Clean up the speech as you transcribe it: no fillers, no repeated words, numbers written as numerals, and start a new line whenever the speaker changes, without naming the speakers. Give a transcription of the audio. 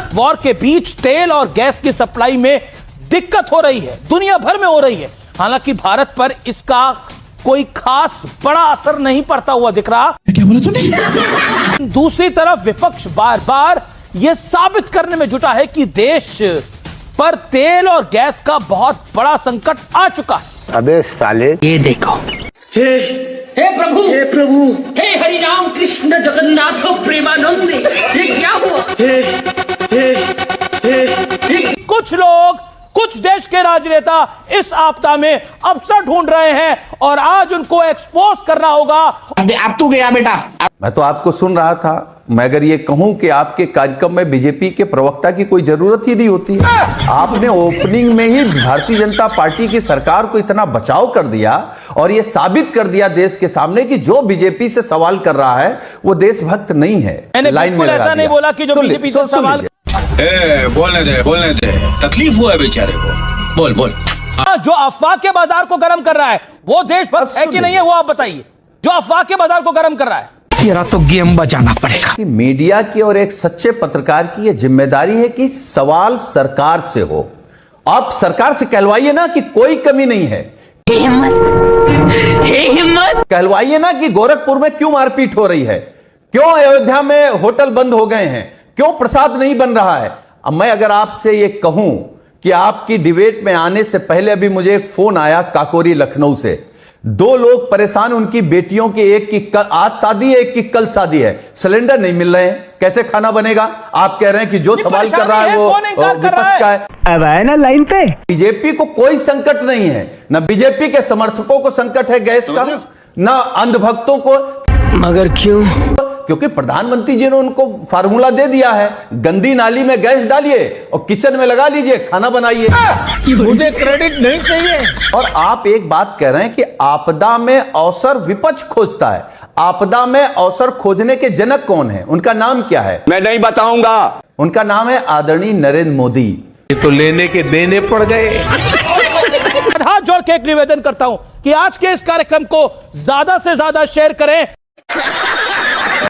Gulf war के बीच तेल और गैस की सप्लाई में दिक्कत हो रही है, दुनिया भर में हो रही है। हालांकि भारत पर इसका कोई खास बड़ा असर नहीं पड़ता हुआ दिख रहा।
क्या बोला तूने?
दूसरी तरफ विपक्ष बार बार यह साबित करने में जुटा है कि देश पर तेल और गैस का बहुत बड़ा संकट आ चुका है।
अबे साले,
ये देखो,
हे प्रभु, हे हरि राम कृष्ण जगन्नाथ प्रेमानंद, ये क्या हुआ?
कुछ लोग, कुछ देश के राजनेता इस आपदा में अवसर ढूंढ रहे हैं और आज उनको एक्सपोज करना होगा।
अब तू गया बेटा।
मैं तो आपको सुन रहा था। मैं अगर ये कहूं कि आपके कार्यक्रम में बीजेपी के प्रवक्ता की कोई जरूरत ही नहीं होती है। आपने ओपनिंग में ही भारतीय जनता पार्टी की सरकार को इतना बचाव कर दिया और ये साबित कर दिया देश के सामने कि जो बीजेपी से सवाल कर रहा है वो देशभक्त नहीं है।
मैंने बिल्कुल ऐसा नहीं बोला कि जो बीजेपी से सवाल।
बोलने दे, तकलीफ हुआ है बेचारे को। बोल।
जो अफवाह के बाजार को गर्म कर रहा है वो देशभक्त है कि नहीं है, वो आप बताइए। जो अफवाह के बाजार को गर्म कर रहा है,
तेरा तो गेम बजाना पड़ेगा।
कि मीडिया की और एक सच्चे पत्रकार की यह जिम्मेदारी है कि सवाल सरकार से हो। आप सरकार से कहलवाइए ना कि कोई कमी नहीं है।
हिम्मत
कहलवाइए ना कि गोरखपुर में क्यों मारपीट हो रही है, क्यों अयोध्या में होटल बंद हो गए हैं, क्यों प्रसाद नहीं बन रहा है। अब मैं अगर आपसे ये कहूं कि आपकी डिबेट में आने से पहले अभी मुझे एक फोन आया काकोरी लखनऊ से। 2 लोग परेशान, उनकी बेटियों की एक की कल आज शादी है, एक की कल शादी है, सिलेंडर नहीं मिल रहे हैं, कैसे खाना बनेगा। आप कह रहे हैं कि जो सवाल कर रहा है वो विपक्ष का है।
अब आए ना लाइन पे।
बीजेपी को कोई संकट नहीं है, ना बीजेपी के समर्थकों को संकट है गैस का, ना अंधभक्तों को।
मगर क्यों?
क्योंकि प्रधानमंत्री जी ने उनको फार्मूला दे दिया है, गंदी नाली में गैस डालिए और किचन में लगा लीजिए, खाना बनाइए।
मुझे क्रेडिट नहीं चाहिए।
और आप एक बात कह रहे हैं कि आपदा में अवसर विपक्ष खोजता है। आपदा में अवसर खोजने के जनक कौन है, उनका नाम क्या है?
मैं नहीं बताऊंगा।
उनका नाम है आदरणीय नरेंद्र मोदी।
ये तो लेने के देने पड़ गए।
हाथ जोड़ के एक निवेदन करता हूं कि आज के इस कार्यक्रम को ज्यादा से ज्यादा शेयर करें।